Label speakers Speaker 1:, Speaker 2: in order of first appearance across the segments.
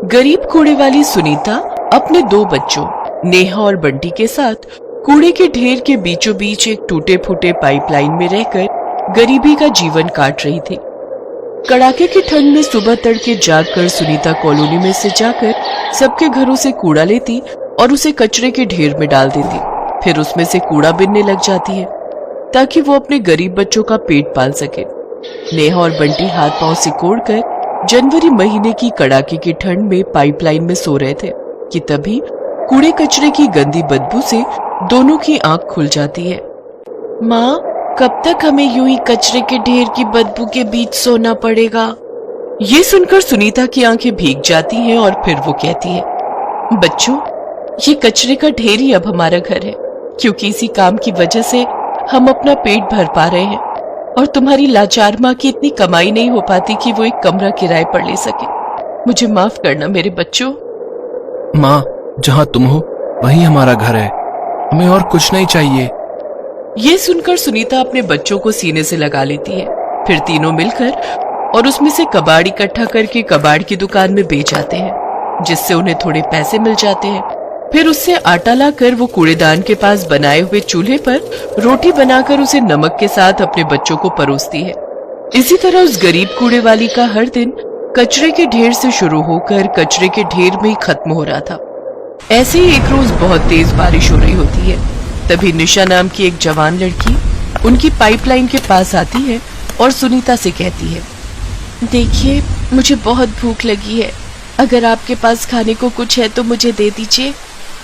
Speaker 1: गरीब कूड़े वाली सुनीता अपने दो बच्चों नेहा और बंटी के साथ कूड़े के ढेर के बीचों बीच एक टूटे फूटे पाइपलाइन में रहकर गरीबी का जीवन काट रही थी। कड़ाके की ठंड में सुबह तड़के जागकर सुनीता कॉलोनी में से जाकर सबके घरों से कूड़ा लेती और उसे कचरे के ढेर में डाल देती। फिर उसमें से कूड़ा बिनने लग जाती है ताकि वो अपने गरीब बच्चों का पेट पाल सके। नेहा और बंटी हाथ पांव सिकोड़कर जनवरी महीने की कड़ाके की ठंड में पाइपलाइन में सो रहे थे कि तभी कूड़े कचरे की गंदी बदबू से दोनों की आंख खुल जाती है। माँ, कब तक हमें यूं ही कचरे के ढेर की बदबू के बीच सोना पड़ेगा? ये सुनकर सुनीता की आंखें भीग जाती हैं और फिर वो कहती है, बच्चों, ये कचरे का ढेर ही अब हमारा घर है, क्योंकि इसी काम की वजह से हम अपना पेट भर पा रहे हैं और तुम्हारी लाचार माँ की इतनी कमाई नहीं हो पाती कि वो एक कमरा किराए पर ले सके। मुझे माफ करना मेरे बच्चों।
Speaker 2: माँ, जहाँ तुम हो वही हमारा घर है, हमें और कुछ नहीं चाहिए।
Speaker 1: ये सुनकर सुनीता अपने बच्चों को सीने से लगा लेती है। फिर तीनों मिलकर और उसमें से कबाड़ इकट्ठा करके कबाड़ की दुकान में बेच आते हैं, जिससे उन्हें थोड़े पैसे मिल जाते हैं। फिर उससे आटा लाकर वो कूड़ेदान के पास बनाए हुए चूल्हे पर रोटी बनाकर उसे नमक के साथ अपने बच्चों को परोसती है। इसी तरह उस गरीब कूड़े वाली का हर दिन कचरे के ढेर से शुरू होकर कचरे के ढेर में ही खत्म हो रहा था। ऐसे ही एक रोज बहुत तेज बारिश हो रही होती है। तभी निशा नाम की एक जवान लड़की उनकी पाइपलाइन के पास आती है और सुनीता से कहती है, देखिए, मुझे बहुत भूख लगी है, अगर आपके पास खाने को कुछ है तो मुझे दे दीजिए।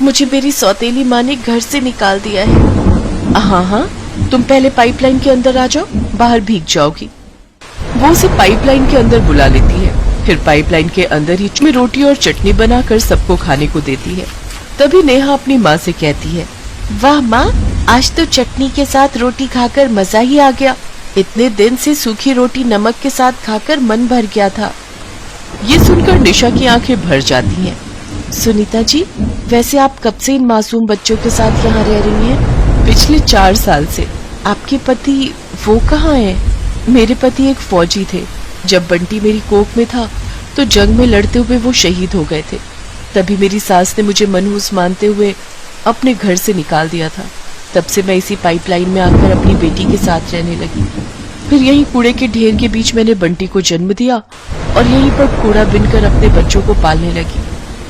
Speaker 1: मुझे मेरी सौतेली माँ ने घर से निकाल दिया है। हाँ, तुम पहले पाइपलाइन के अंदर आ जाओ, बाहर भीग जाओगी। वो उसे पाइपलाइन के अंदर बुला लेती है। फिर पाइपलाइन के अंदर ही में रोटी और चटनी बनाकर सबको खाने को देती है। तभी नेहा अपनी माँ से कहती है, वाह माँ, आज तो चटनी के साथ रोटी खाकर मजा ही आ गया। इतने दिन से सूखी रोटी नमक के साथ खाकर मन भर गया था। ये सुनकर निशा की आंखें भर जाती हैं। सुनीता जी, वैसे आप कब से इन मासूम बच्चों के साथ यहाँ रह रही हैं? पिछले 4 साल से। आपके पति वो कहाँ हैं? मेरे पति एक फौजी थे। जब बंटी मेरी कोख में था तो जंग में लड़ते हुए वो शहीद हो गए थे। तभी मेरी सास ने मुझे मनहूस मानते हुए अपने घर से निकाल दिया था। तब से मैं इसी पाइपलाइन में आकर अपनी बेटी के साथ रहने लगी। फिर यहीं कूड़े के ढेर के बीच मैंने बंटी को जन्म दिया और यहीं पर कूड़ा बिनकर अपने बच्चों को पालने लगी।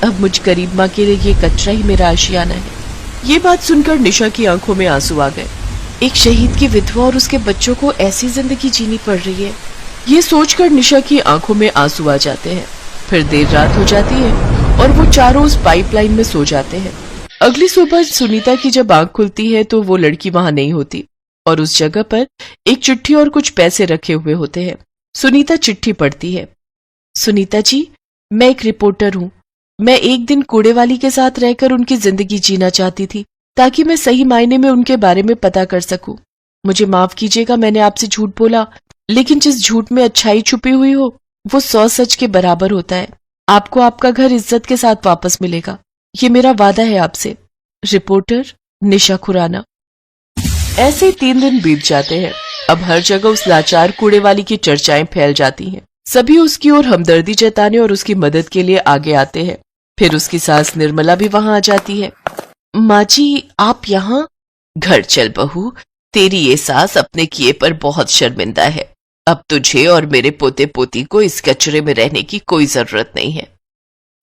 Speaker 1: अब मुझ गरीब माँ के लिए ये कचरा ही मेरा आशियाना है। ये बात सुनकर निशा की आंखों में आंसू आ गए। एक शहीद की विधवा और उसके बच्चों को ऐसी जिंदगी जीनी पड़ रही है, ये सोचकर निशा की आंखों में आंसू आ जाते हैं। फिर देर रात हो जाती है और वो चारों उस पाइपलाइन में सो जाते हैं। अगली सुबह सुनीता की जब आंख खुलती है तो वो लड़की वहां नहीं होती और उस जगह पर एक चिट्ठी और कुछ पैसे रखे हुए होते हैं। सुनीता चिट्ठी पढ़ती है, सुनीता जी, मैं एक रिपोर्टर हूँ। मैं एक दिन कूड़े वाली के साथ रहकर उनकी जिंदगी जीना चाहती थी ताकि मैं सही मायने में उनके बारे में पता कर सकूं। मुझे माफ कीजिएगा, मैंने आपसे झूठ बोला, लेकिन जिस झूठ में अच्छाई छुपी हुई हो वो 100 सच के बराबर होता है। आपको आपका घर इज्जत के साथ वापस मिलेगा, ये मेरा वादा है आपसे। रिपोर्टर निशा खुराना। ऐसे 3 दिन बीत जाते हैं। अब हर जगह उस लाचार कूड़े वाली की चर्चाएं फैल जाती हैं। सभी उसकी ओर हमदर्दी जताने और उसकी मदद के लिए आगे आते हैं। फिर उसकी सास निर्मला भी वहां आ जाती है। माँ जी, आप यहाँ? घर चल बहू, तेरी ये सास अपने किए पर बहुत शर्मिंदा है। अब तुझे और मेरे पोते पोती को इस कचरे में रहने की कोई जरूरत नहीं है।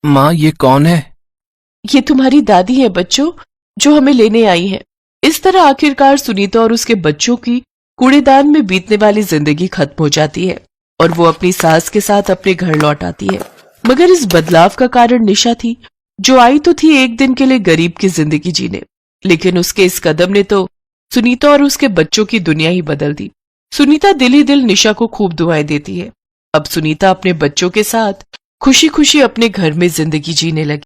Speaker 2: माँ, ये कौन है?
Speaker 1: ये तुम्हारी दादी है बच्चों, जो हमें लेने आई है। इस तरह आखिरकार सुनीता और उसके बच्चों की कूड़ेदान में बीतने वाली जिंदगी खत्म हो जाती है और वो अपनी सास के साथ अपने घर लौट आती है। मगर इस बदलाव का कारण निशा थी, जो आई तो थी एक दिन के लिए गरीब की जिंदगी जीने, लेकिन उसके इस कदम ने तो सुनीता और उसके बच्चों की दुनिया ही बदल दी। सुनीता दिल ही दिल निशा को खूब दुआएं देती है। अब सुनीता अपने बच्चों के साथ खुशी खुशी अपने घर में जिंदगी जीने लगी।